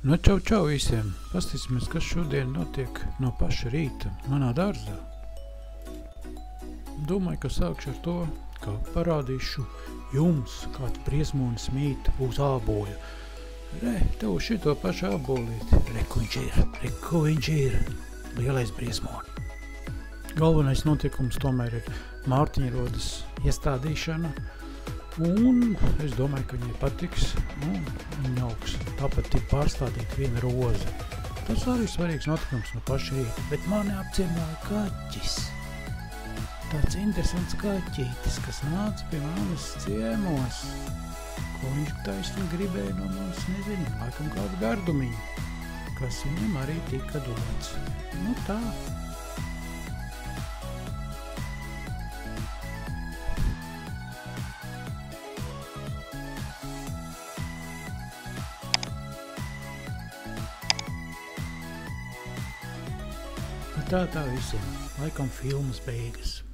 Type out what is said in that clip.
Nu, čau visiem! Pastīsimies, kas šodien notiek no paša rīta manā dārzā. Domāju, ka sākšu ar to, ka parādīšu jums, kāds briesmonis mīt uz āboļa. Tev šito pašu ābolīti. Reku viņš ir. Lielais briesmoni. Galvenais notikums tomēr ir Mārtiņa rodas iestādīšana. Un es domāju, ka viņai patiks, viņa augs. Tāpat ir pārstādīt viena roze. Tas arī svarīgs notikums no paša rīta, bet mani apciemāja kaķis. Tāds interesants kaķītis, kas nāca pie manas ciemos. Ko viņš taisni gribēja no manis, nezinu, laikam kādu gardumiņu, kas viņam arī tika dots. Nu tā. Tā visiem. Laikam filmas beigas.